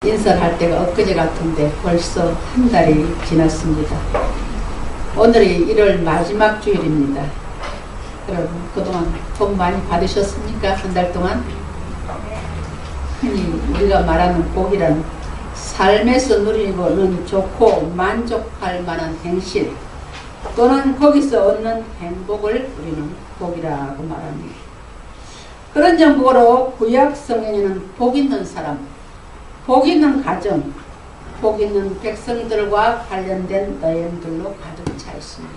인사할 때가 엊그제 같은데 벌써 한 달이 지났습니다. 오늘이 1월 마지막 주일입니다. 여러분 그동안 복 많이 받으셨습니까? 한 달 동안? 흔히 우리가 말하는 복이란 삶에서 누리고는 좋고 만족할 만한 행실 또는 거기서 얻는 행복을 우리는 복이라고 말합니다. 그런 정보로 구약 성경에는 복 있는 사람, 복 있는 가정, 복 있는 백성들과 관련된 내용들로 가득 차 있습니다.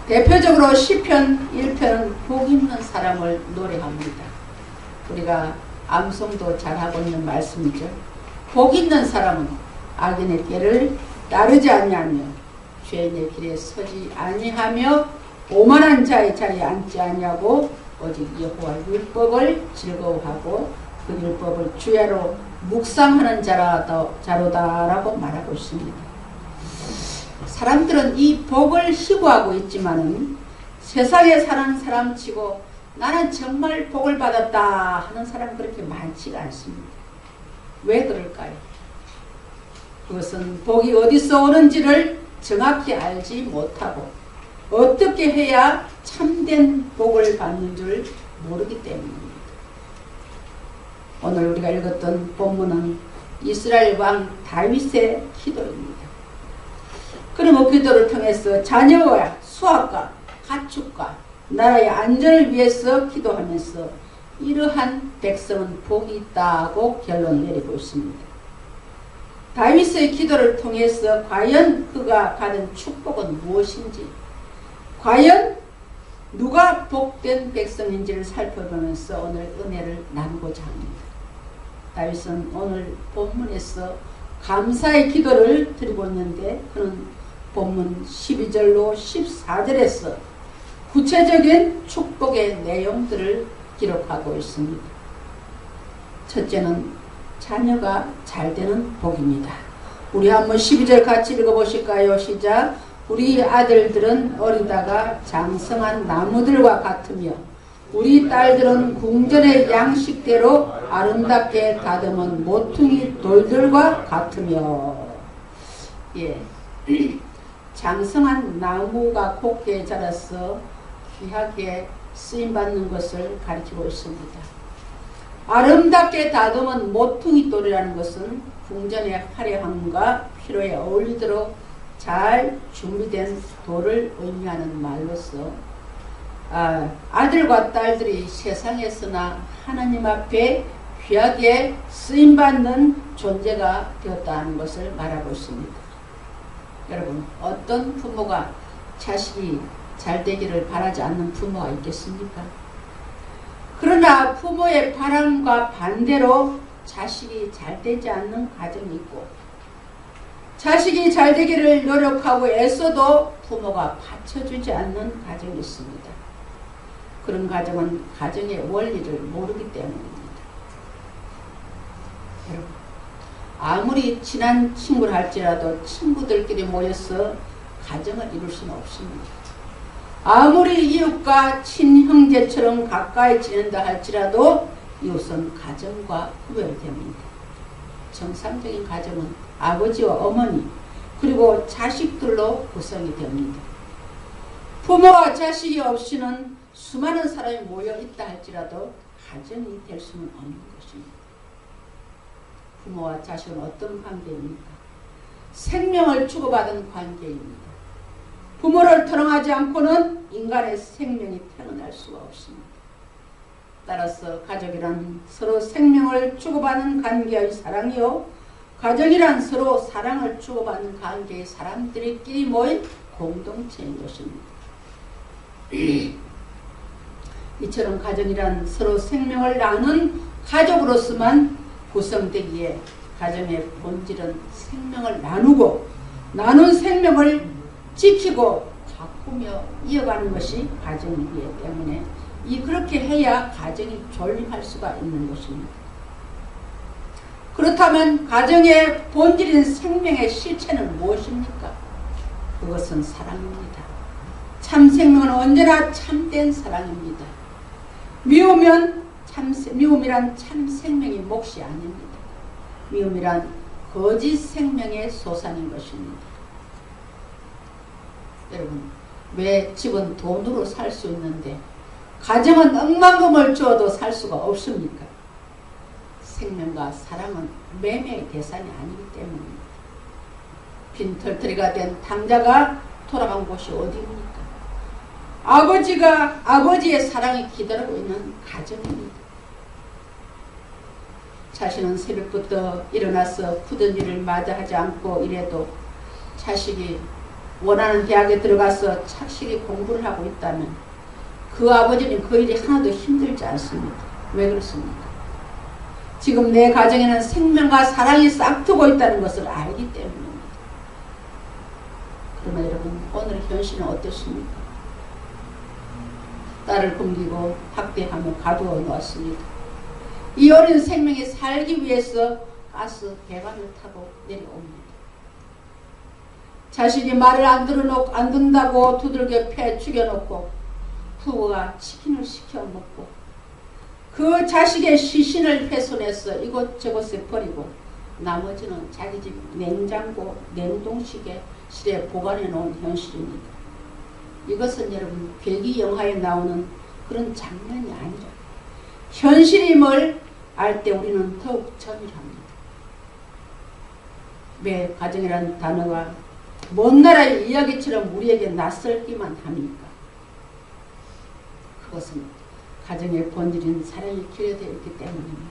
대표적으로 시편 1편은 복 있는 사람을 노래합니다. 우리가 암송도 잘하고 있는 말씀이죠. 복 있는 사람은 악인의 길을 따르지 아니하며 죄인의 길에 서지 아니하며 오만한 자의 자리에 앉지 아니하고 오직 여호와 율법을 즐거워하고 그 율법을 주야로 묵상하는 자로다라고 말하고 있습니다. 사람들은 이 복을 희구하고 있지만은 세상에 사는 사람치고 나는 정말 복을 받았다 하는 사람 그렇게 많지가 않습니다. 왜 그럴까요? 그것은 복이 어디서 오는지를 정확히 알지 못하고 어떻게 해야 참된 복을 받는 줄 모르기 때문입니다. 오늘 우리가 읽었던 본문은 이스라엘 왕 다윗의 기도입니다. 그럼 그 기도를 통해서 자녀와 수학과 가축과 나라의 안전을 위해서 기도하면서 이러한 백성은 복이 있다고 결론 내리고 있습니다. 다윗의 기도를 통해서 과연 그가 받은 축복은 무엇인지, 과연 누가 복된 백성인지를 살펴보면서 오늘 은혜를 나누고자 합니다. 다윗은 오늘 본문에서 감사의 기도를 드리고 있는데 그는 본문 12절로 14절에서 구체적인 축복의 내용들을 기록하고 있습니다. 첫째는 자녀가 잘 되는 복입니다. 우리 한번 12절 같이 읽어보실까요? 시작. 우리 아들들은 어리다가 장성한 나무들과 같으며 우리 딸들은 궁전의 양식대로 아름답게 다듬은 모퉁이 돌들과 같으며. 예, 장성한 나무가 곱게 자라서 귀하게 쓰임받는 것을 가리키고 있습니다. 아름답게 다듬은 모퉁이 돌이라는 것은 궁전의 화려함과 필요에 어울리도록 잘 준비된 돌을 의미하는 말로서 아들과 딸들이 세상에서나 하나님 앞에 귀하게 쓰임받는 존재가 되었다는 것을 말하고 있습니다. 여러분, 어떤 부모가 자식이 잘 되기를 바라지 않는 부모가 있겠습니까? 그러나 부모의 바람과 반대로 자식이 잘 되지 않는 가정이 있고 자식이 잘 되기를 노력하고 애써도 부모가 받쳐주지 않는 가정이 있습니다. 그런 가정은 가정의 원리를 모르기 때문입니다. 여러분, 아무리 친한 친구를 할지라도 친구들끼리 모여서 가정을 이룰 수는 없습니다. 아무리 이웃과 친형제처럼 가까이 지낸다 할지라도 이웃은 가정과 구별됩니다. 정상적인 가정은 아버지와 어머니 그리고 자식들로 구성이 됩니다. 부모와 자식이 없이는 수많은 사람이 모여 있다 할지라도 가정이 될 수는 없는 것입니다. 부모와 자식은 어떤 관계입니까? 생명을 주고받은 관계입니다. 부모를 토랑하지 않고는 인간의 생명이 태어날 수가 없습니다. 따라서 가족이란 서로 생명을 주고받는 관계의 사랑이요, 가정이란 서로 사랑을 주고받는 관계의 사람들끼리 모인 공동체인 것입니다. 이처럼 가정이란 서로 생명을 나눈 가족으로서만 구성되기에 가정의 본질은 생명을 나누고 나눈 생명을 지키고 가꾸며 이어가는 것이 가정이기 때문에 그렇게 해야 가정이 존립할 수가 있는 것입니다. 그렇다면 가정의 본질인 생명의 실체는 무엇입니까? 그것은 사랑입니다. 참 생명은 언제나 참된 사랑입니다. 미움이란 참 생명이 몫이 아닙니다. 미움이란 거짓 생명의 소산인 것입니다. 여러분, 왜 집은 돈으로 살 수 있는데 가정은 억만금을 주어도 살 수가 없습니까? 생명과 사랑은 매매의 대상이 아니기 때문입니다. 빈털터리가 된 당자가 돌아간 곳이 어디입니까? 아버지가 아버지의 사랑이 기다리고 있는 가정입니다. 자신은 새벽부터 일어나서 굳은 일을 마다하지 않고 이래도 자식이 원하는 대학에 들어가서 착실히 공부를 하고 있다면 그 아버지는 그 일이 하나도 힘들지 않습니다. 왜 그렇습니까? 지금 내 가정에는 생명과 사랑이 싹트고 있다는 것을 알기 때문입니다. 그러나 여러분, 오늘의 현실은 어떻습니까? 딸을 굶기고 학대하며 가두어 놓았습니다. 이 어린 생명이 살기 위해서 가스 배관을 타고 내려옵니다. 자신이 말을 안 듣는다고 두들겨 패 죽여놓고 부부가 치킨을 시켜 먹고 그 자식의 시신을 훼손해서 이곳저곳에 버리고 나머지는 자기 집 냉장고, 냉동실에 보관해 놓은 현실입니다. 이것은 여러분 괴기 영화에 나오는 그런 장면이 아니라 현실임을 알 때 우리는 더욱 점일합니다. 왜 가정이라는 단어가 먼 나라의 이야기처럼 우리에게 낯설기만 합니까? 그것은 가정의 본질인 사랑이 기여되어 있기 때문입니다.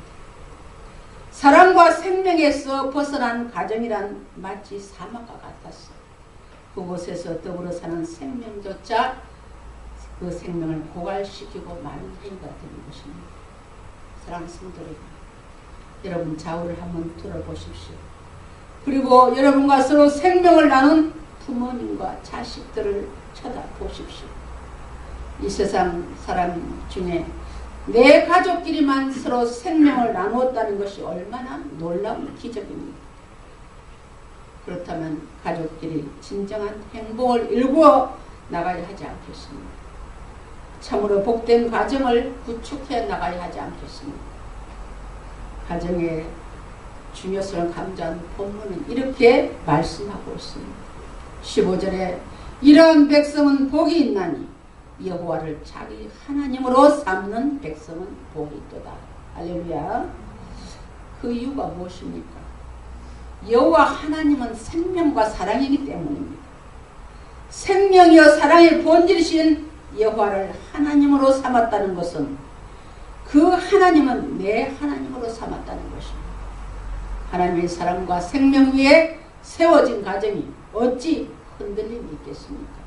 사랑과 생명에서 벗어난 가정이란 마치 사막과 같았어. 그곳에서 더불어 사는 생명조차 그 생명을 고갈시키고 마는 행위가 되는 것입니다. 사랑하는 성도 여러분, 좌우를 한번 돌아보십시오. 그리고 여러분과 서로 생명을 나눈 부모님과 자식들을 쳐다보십시오. 이 세상 사람 중에 내 가족끼리만 서로 생명을 나누었다는 것이 얼마나 놀라운 기적입니다. 그렇다면 가족끼리 진정한 행복을 일구어 나가야 하지 않겠습니까? 참으로 복된 가정을 구축해 나가야 하지 않겠습니까? 가정의 중요성을 강조한 본문은 이렇게 말씀하고 있습니다. 15절에 이러한 백성은 복이 있나니 여호와를 자기 하나님으로 삼는 백성은 복이 있도다. 할렐루야. 그 이유가 무엇입니까? 여호와 하나님은 생명과 사랑이기 때문입니다. 생명이여 사랑의 본질이신 여호와를 하나님으로 삼았다는 것은 그 하나님은 내 하나님으로 삼았다는 것입니다. 하나님의 사랑과 생명 위에 세워진 가정이 어찌 흔들림이 있겠습니까?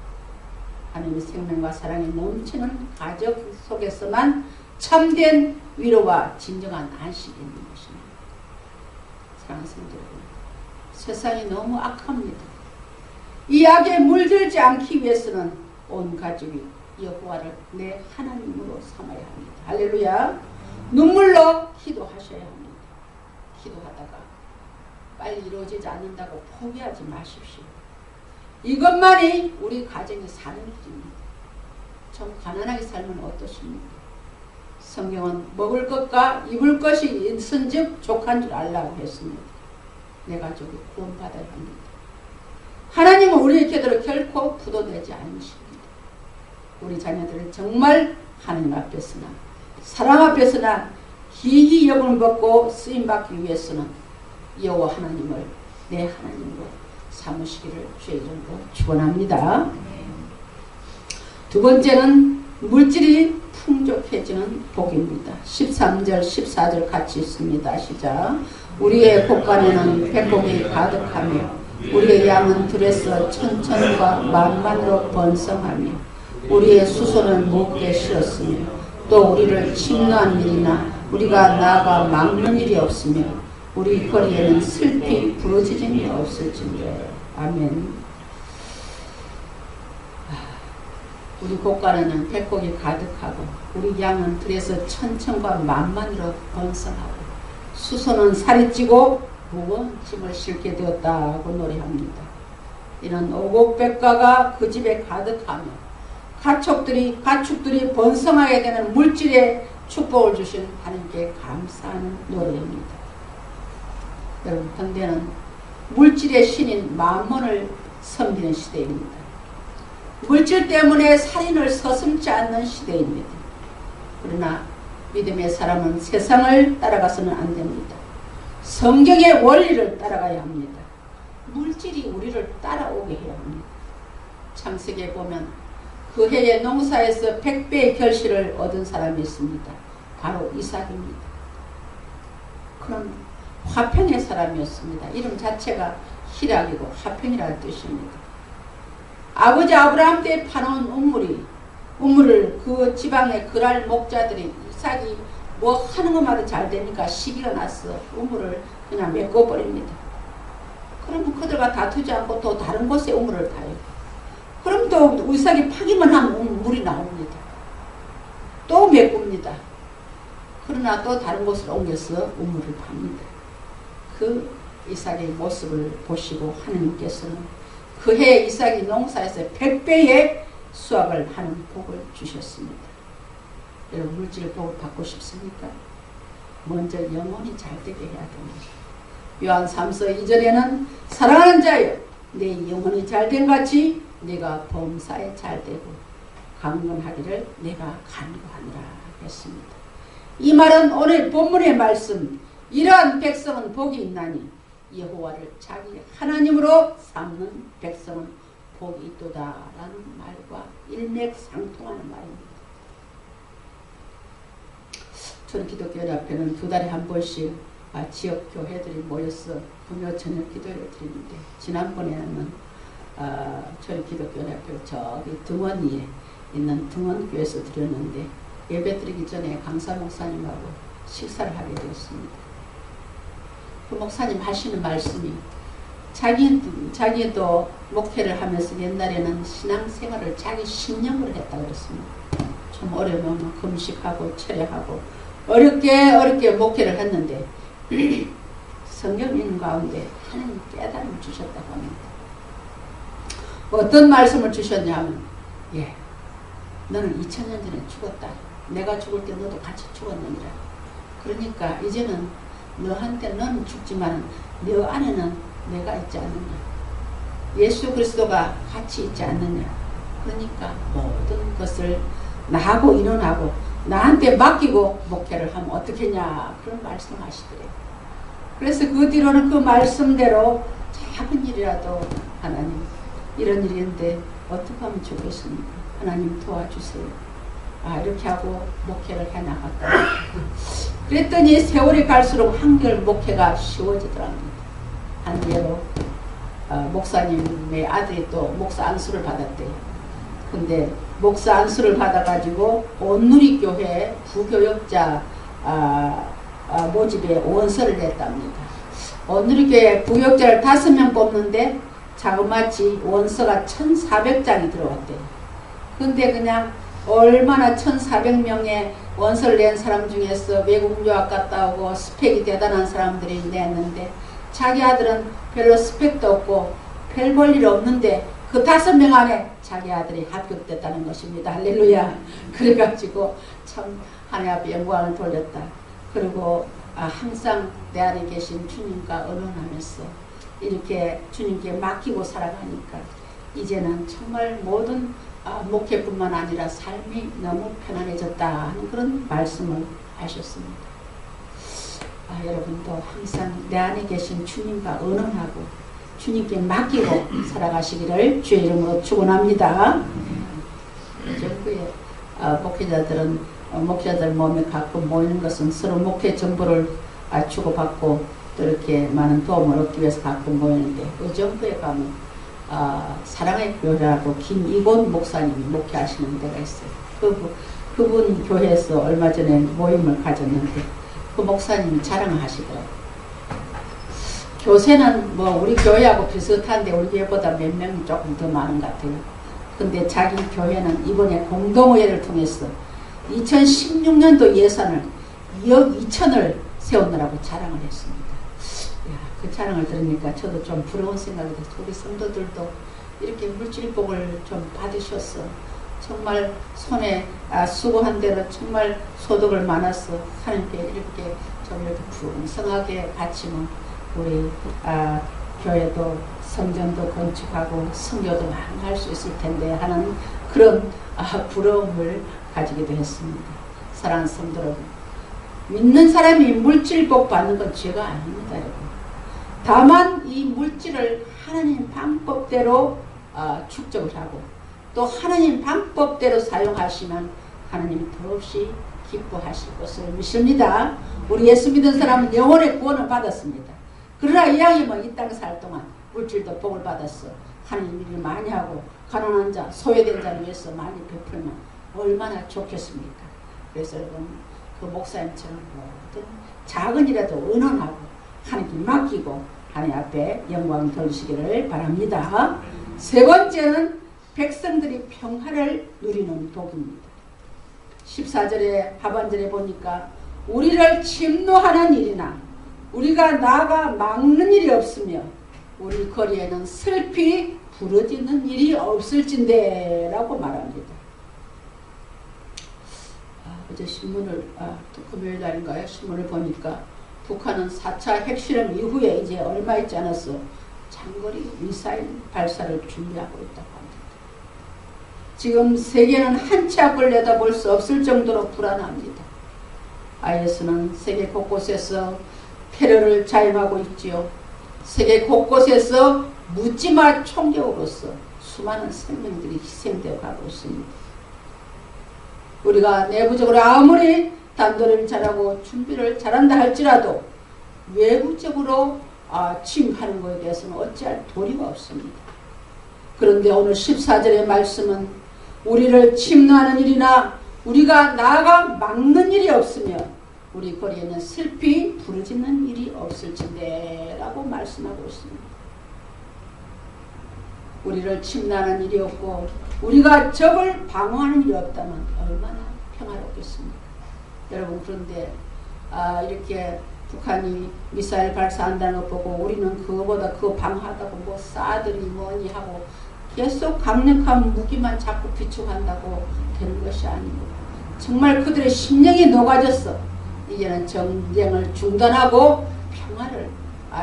하나님의 생명과 사랑이 넘치는 가정 속에서만 참된 위로와 진정한 안식이 있는 것입니다. 사랑하는 성도 여러분, 세상이 너무 악합니다. 이 악에 물들지 않기 위해서는 온 가족이 여호와를 내 하나님으로 삼아야 합니다. 할렐루야. 눈물로 기도하셔야 합니다. 기도하다가 빨리 이루어지지 않는다고 포기하지 마십시오. 이것만이 우리 가정이 사는 길입니다. 좀 가난하게 살면 어떻습니까? 성경은 먹을 것과 입을 것이 있은즉 족한 줄 알라고 했습니다. 내 가족이 구원받아야 합니다. 하나님은 우리의 기도를 결코 부도내지 않으십니다. 우리 자녀들을 정말 하나님 앞에서나 사랑 앞에서나 기히 여김을 받고 쓰임받기 위해서는 여호와 하나님을 내 하나님으로 삼으시기를 주의 이름으로 축원합니다. 두 번째는 물질이 풍족해지는 복입니다. 13절 14절 같이 있습니다. 시작. 우리의 곳간에는 백복이 가득하며 우리의 양은 들에서 천천과 만만으로 번성하며 우리의 수소는 무겁게 실었으며 또 우리를 침노한 일이나 우리가 나아가 막는 일이 없으며 우리 거리에는 슬피 부러지짐이 없을진데. 아멘. 우리 곳간에는 백곡이 가득하고 우리 양은 들에서 천천과 만만으로 번성하고 수소는 살이 찌고 무거운 짐을 싣게 되었다고 노래합니다. 이는 오곡백과가 그 집에 가득하며 가축들이 번성하게 되는 물질의 축복을 주신 하나님께 감사하는 노래입니다. 여러분, 현대는 물질의 신인 만몬을 섬기는 시대입니다. 물질 때문에 살인을 서슴지 않는 시대입니다. 그러나 믿음의 사람은 세상을 따라가서는 안 됩니다. 성경의 원리를 따라가야 합니다. 물질이 우리를 따라오게 해야 합니다. 창세기에 보면 그 해의 농사에서 100배의 결실을 얻은 사람이 있습니다. 바로 이삭입니다. 그런 화평의 사람이었습니다. 이름 자체가 희락이고 화평이라는 뜻입니다. 아버지 아브라함 때 파놓은 우물을 그 지방의 그랄 목자들이 이삭이 뭐 하는 것마다 잘 되니까 시기가 났어. 우물을 그냥 메꿔버립니다. 그러면 그들과 다투지 않고 또 다른 곳에 우물을 타요. 그럼 또 이삭이 파기만 하면 물이 나옵니다. 또 메꿉니다. 그러나 또 다른 곳으로 옮겨서 우물을 팝니다. 그 이삭의 모습을 보시고 하나님께서는 그 해 이삭이 농사에서 100배의 수확을 하는 복을 주셨습니다. 여러분, 물질 복을 받고 싶습니까? 먼저 영혼이 잘 되게 해야 됩니다. 요한 3서 2절에는 사랑하는 자여 내 영혼이 잘된 같이 네가 범사에 잘되고 강건하기를 내가 간구하노라 했습니다. 이 말은 오늘 본문의 말씀, 이러한 백성은 복이 있나니 여호와를 자기 하나님으로 삼는 백성은 복이 있도다라는 말과 일맥상통하는 말입니다. 저는 기독교연합회는 2달에 한 번씩 지역 교회들이 모여서 금요 저녁 기도를 드리는데, 지난번에는 저희 기독교연합회 저기 등원리에 있는 등원교회에서 드렸는데, 예배 드리기 전에 강사 목사님하고 식사를 하게 되었습니다. 그 목사님 하시는 말씀이 자기도 목회를 하면서 옛날에는 신앙생활을 자기 신념으로 했다 그랬습니다. 좀 어려우면 금식하고 철야하고 어렵게 목회를 했는데 성경 읽는 가운데 하나님 깨달음을 주셨다고 합니다. 어떤 말씀을 주셨냐 하면, 너는 2000년 전에 죽었다. 내가 죽을 때 너도 같이 죽었느니라. 그러니까 이제는 너는 죽지만 너 안에는 내가 있지 않느냐. 예수 그리스도가 같이 있지 않느냐. 그러니까 모든 것을 나하고 일어나고 나한테 맡기고 목회를 하면 어떻겠냐, 그런 말씀하시더래요. 그래서 그 뒤로는 그 말씀대로 작은 일이라도 하나님 이런 일인데 어떻게 하면 좋겠습니까? 하나님 도와주세요. 이렇게 하고 목회를 해나갔다. 그랬더니 세월이 갈수록 한결 목회가 쉬워지더랍니다. 한계로 목사님의 아들이 또 목사 안수를 받았대요. 근데 목사 안수를 받아가지고 온누리교회 부교역자 모집에 원서를 냈답니다. 온누리교회 부교역자를 5명 뽑는데 자그마치 원서가 1400장이 들어왔대요. 근데 그냥 얼마나 1400명의 원서를 낸 사람 중에서 외국 유학 갔다 오고 스펙이 대단한 사람들이 냈는데, 자기 아들은 별로 스펙도 없고 별 볼 일 없는데 그 5명 안에 자기 아들이 합격됐다는 것입니다. 할렐루야. 그래가지고 참 하나님 앞에 영광을 돌렸다. 그리고 항상 내 안에 계신 주님과 언언하면서 이렇게 주님께 맡기고 살아가니까 이제는 정말 모든 목회뿐만 아니라 삶이 너무 편안해졌다 하는 그런 말씀을 하셨습니다. 여러분도 항상 내 안에 계신 주님과 언언하고 주님께 맡기고 살아가시기를 주의 이름으로 축원합니다. 전국에 목회자들은 목회자들 몸에 가끔 모이는 것은 서로 목회 정보를 주고받고 또 이렇게 많은 도움을 얻기 위해서 가끔 모이는데, 의정부에 가면 사랑의 교회라고 김이곤 목사님이 목회하시는 데가 있어요. 그분 교회에서 얼마 전에 모임을 가졌는데 그 목사님이 자랑을 하시더라고요. 교세는 뭐 우리 교회하고 비슷한데 우리 교회보다 몇 명이 조금 더 많은 것 같아요. 근데 자기 교회는 이번에 공동의회를 통해서 2016년도 예산을 2억 2천을 세우느라고 자랑을 했습니다. 그 자랑을 들으니까 저도 좀 부러운 생각이 들어서, 우리 성도들도 이렇게 물질복을 좀 받으셔서 정말 손에 수고한 대로 정말 소득을 많아서 하나님께 이렇게 좀 이렇게 풍성하게 바치면 우리 교회도 성전도 건축하고 성교도 많이 할 수 있을 텐데 하는 그런 부러움을 가지기도 했습니다. 사랑하는 성도 여러분, 믿는 사람이 물질 복 받는 건 죄가 아닙니다. 여러분. 다만 이 물질을 하나님 방법대로 축적을 하고 또 하나님 방법대로 사용하시면 하나님 더없이 기뻐하실 것을 믿습니다. 우리 예수 믿은 사람은 영혼의 구원을 받았습니다. 그러나 이왕이면 이 땅 살 동안 물질도 복을 받았어. 하나님 일을 많이 하고 가난한 자, 소외된 자를 위해서 많이 베풀면 얼마나 좋겠습니까? 그래서 여러분 그 목사님처럼 모든 작은 일에도 은원하고 하나님께 맡기고 하나님 앞에 영광 돌리시기를 바랍니다. 세 번째는 백성들이 평화를 누리는 복입니다. 14절에 하반절에 보니까 우리를 침노하는 일이나 우리가 나아가 막는 일이 없으며 우리 거리에는 슬피 부러지는 일이 없을진데 라고 말합니다. 어제 신문을 금요일 날인가요? 신문을 보니까 북한은 4차 핵실험 이후에 이제 얼마 있지 않았어 장거리 미사일 발사를 준비하고 있다고 합니다. 지금 세계는 한 치 앞을 내다볼 수 없을 정도로 불안합니다. IS는 세계 곳곳에서 테러를 자임하고 있지요. 세계 곳곳에서 묻지마 총격으로서 수많은 생명들이 희생되어 가고 있습니다. 우리가 내부적으로 아무리 단도리를 잘하고 준비를 잘한다 할지라도 외부적으로 침입하는 것에 대해서는 어찌할 도리가 없습니다. 그런데 오늘 14절의 말씀은 우리를 침노하는 일이나 우리가 나아가 막는 일이 없으며 우리 거리에는 슬피 부르짖는 일이 없을진데 라고 말씀하고 있습니다. 우리를 침노하는 일이 없고 우리가 적을 방어하는 일이 없다면 얼마나 평화롭겠습니까? 여러분 그런데 이렇게 북한이 미사일 발사한다는 거 보고 우리는 그거보다 그거 방어하다고 뭐 사드리 뭐니 하고 계속 강력한 무기만 자꾸 비축한다고 되는 것이 아니고 정말 그들의 심령이 녹아졌어. 이제는 전쟁을 중단하고 평화를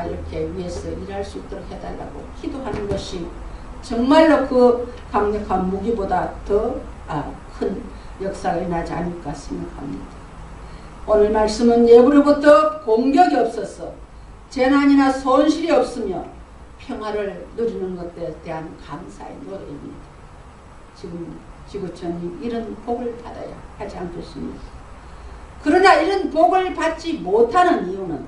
이렇게 위해서 일할 수 있도록 해달라고 기도하는 것이 정말로 그 강력한 무기보다 더 큰 역사가 일어나지 않을까 생각합니다. 오늘 말씀은 예부로부터 공격이 없어서 재난이나 손실이 없으며 평화를 누리는 것에 대한 감사의 노래입니다. 지금 지구촌이 이런 복을 받아야 하지 않겠습니까? 그러나 이런 복을 받지 못하는 이유는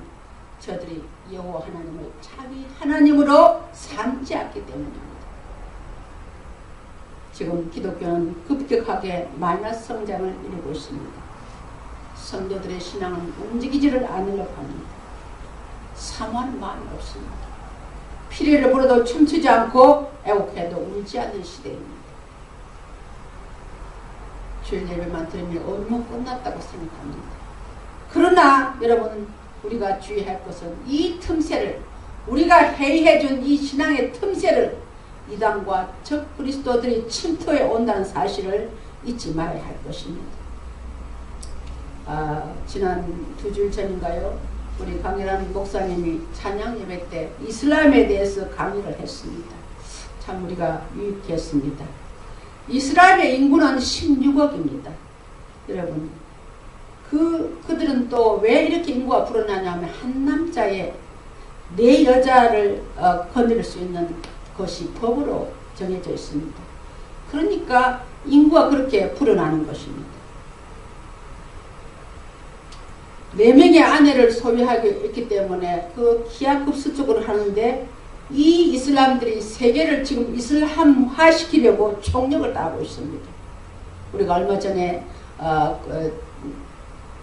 저들이 여호와 하나님을 자기 하나님으로 삼지 않기 때문입니다. 지금 기독교는 급격하게 마이너스 성장을 이루고 있습니다. 성도들의 신앙은 움직이지를 않으려고 합니다. 사모하는 마음이 없습니다. 피리를 불어도 춤추지 않고 애곡해도 울지 않는 시대입니다. 주일 예배만 들으면 온몸 끝났다고 생각합니다. 그러나 여러분 우리가 주의할 것은 이 틈새를 우리가 해이해준 이 신앙의 틈새를 이단과 적 그리스도들이 침투해 온다는 사실을 잊지 말아야 할 것입니다. 지난 2주일 전인가요? 우리 강렬한 목사님이 찬양 예배 때 이슬람에 대해서 강의를 했습니다. 참 우리가 유익했습니다. 이스라엘의 인구는 16억입니다. 여러분 그들은 또 왜 이렇게 인구가 불어나냐면 한 남자의 4여자를 거느릴 수 있는 것이 법으로 정해져 있습니다. 그러니까 인구가 그렇게 불어나는 것입니다. 4명의 아내를 소유하고 있기 때문에 그 기하급수적으로 하는데 이 이슬람들이 세계를 지금 이슬람화시키려고 총력을 다하고 있습니다. 우리가 얼마 전에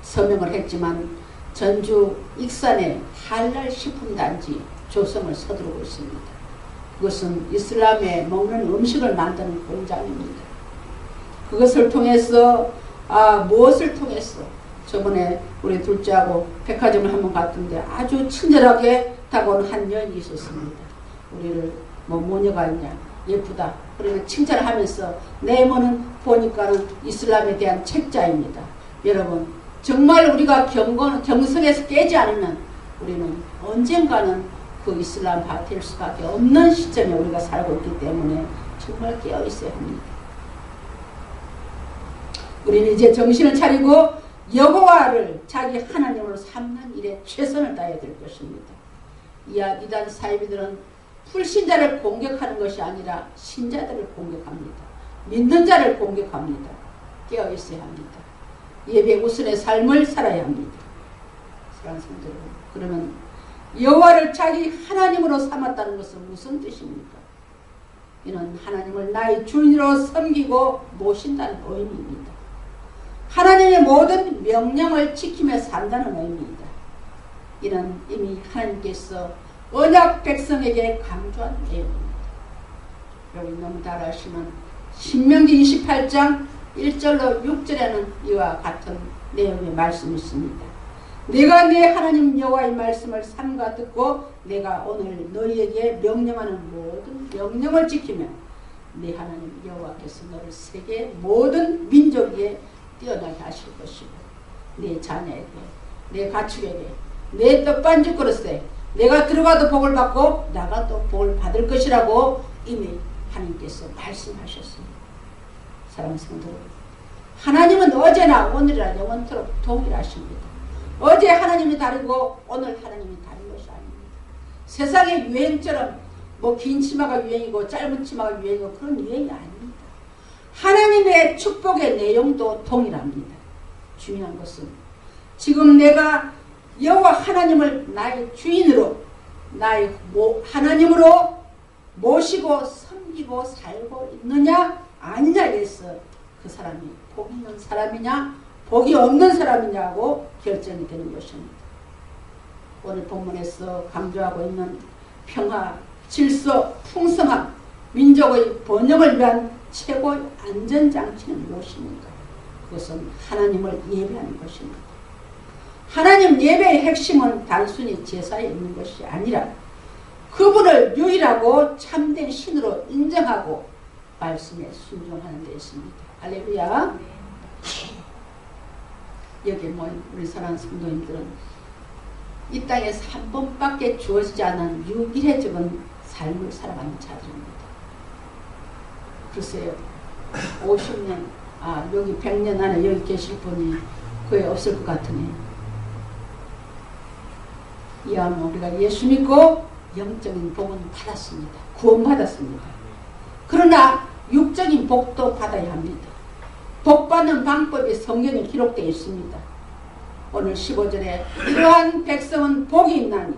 서명을 했지만 전주 익산에 할랄 식품단지 조성을 서두르고 있습니다. 그것은 이슬람에 먹는 음식을 만드는 공장입니다. 그것을 통해서 무엇을 통해서 저번에 우리 둘째하고 백화점을 한번 갔던데 아주 친절하게 다가온 한 여인이 있었습니다. 우리를 모녀가 있냐 예쁘다 그러면 칭찬을 하면서 내 몸은 보니까는 이슬람에 대한 책자입니다. 여러분 정말 우리가 경성에서 깨지 않으면 우리는 언젠가는 그 이슬람화 될 수밖에 없는 시점에 우리가 살고 있기 때문에 정말 깨어 있어야 합니다. 우리는 이제 정신을 차리고 여호와를 자기 하나님으로 삼는 일에 최선을 다해야 될 것입니다. 이단 사이비들은 불신자를 공격하는 것이 아니라 신자들을 공격합니다. 믿는 자를 공격합니다. 깨어 있어야 합니다. 예배 우선의 삶을 살아야 합니다. 사랑하는 성도 여러분, 그러면 여호와를 자기 하나님으로 삼았다는 것은 무슨 뜻입니까? 이는 하나님을 나의 주인으로 섬기고 모신다는 의미입니다. 하나님의 모든 명령을 지키며 산다는 의미입니다. 이는 이미 하나님께서 언약 백성에게 강조한 내용입니다. 여러분 너무 잘 아시는 신명기 28장 1절로 6절에는 이와 같은 내용의 말씀이 있습니다. 내가 내 하나님 여호와의 말씀을 삼가 듣고 내가 오늘 너희에게 명령하는 모든 명령을 지키면 내 하나님 여호와께서 너를 세계 모든 민족 위에 뛰어나게 하실 것이고 내 자녀에게 내 가축에게 내 떡반죽 그릇에 내가 들어가도 복을 받고 나가도 복을 받을 것이라고 이미 하나님께서 말씀하셨습니다. 사랑하는 성도 여러분, 하나님은 어제나 오늘이나 영원토록 동일하십니다. 어제 하나님이 다르고 오늘 하나님이 다른 것이 아닙니다. 세상의 유행처럼 뭐 긴 치마가 유행이고 짧은 치마가 유행이고 그런 유행이 아닙니다. 하나님의 축복의 내용도 동일합니다. 중요한 것은 지금 내가 여호와 하나님을 나의 주인으로 나의 하나님으로 모시고 섬기고 살고 있느냐 아니냐에서 그 사람이 복 있는 사람이냐 복이 없는 사람이냐고 결정이 되는 것입니다. 오늘 본문에서 강조하고 있는 평화, 질서, 풍성함, 민족의 번영을 위한 최고의 안전장치는 무엇입니까? 그것은 하나님을 예배하는 것입니다. 하나님 예배의 핵심은 단순히 제사에 있는 것이 아니라 그분을 유일하고 참된 신으로 인정하고 말씀에 순종하는 데 있습니다. 할렐루야. 여기 모인 우리 사랑하는 성도님들은 이 땅에서 한 번밖에 주어지지 않은 유일해적인 삶을 살아가는 자들입니다. 글쎄요, 50년, 여기 100년 안에 여기 계실 분이 거의 없을 것 같으네요. 이왕 우리가 예수 믿고 영적인 복은 받았습니다. 구원받았습니다. 그러나 육적인 복도 받아야 합니다. 복받는 방법이 성경에 기록되어 있습니다. 오늘 15절에 이러한 백성은 복이 있나니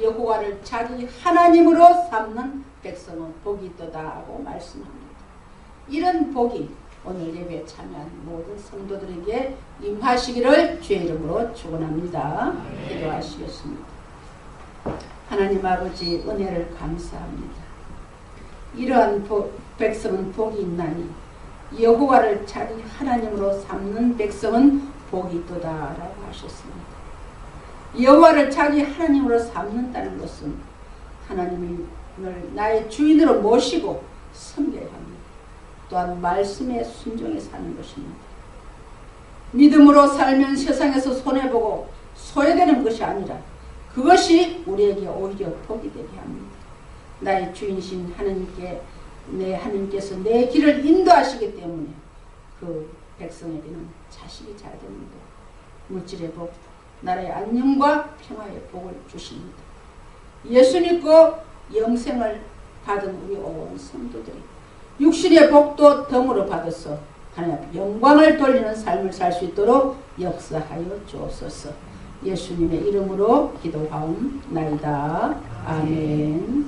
여호와를 자기 하나님으로 삼는 백성은 복이 있도다 하고 말씀합니다. 이런 복이 오늘 예배에 참여한 모든 성도들에게 임하시기를 주의 이름으로 축원합니다. 기도하시겠습니다. 하나님 아버지 은혜를 감사합니다. 이러한 백성은 복이 있나니 여호와를 자기 하나님으로 삼는 백성은 복이 있도다 라고 하셨습니다. 여호와를 자기 하나님으로 삼는다는 것은 하나님을 나의 주인으로 모시고 섬겨야 합니다. 또한 말씀에 순종해 사는 것입니다. 믿음으로 살면 세상에서 손해보고 소외되는 것이 아니라 그것이 우리에게 오히려 복이 되게 합니다. 나의 주인이신 하나님께서 내 길을 인도하시기 때문에 그 백성에게는 자식이 잘 됩니다. 물질의 복, 나라의 안녕과 평화의 복을 주십니다. 예수 믿고 영생을 받은 우리 온 성도들이 육신의 복도 덤으로 받아서 하나님 앞에 영광을 돌리는 삶을 살 수 있도록 역사하여 주옵소서. 예수님의 이름으로 기도하옵나이다. 아멘.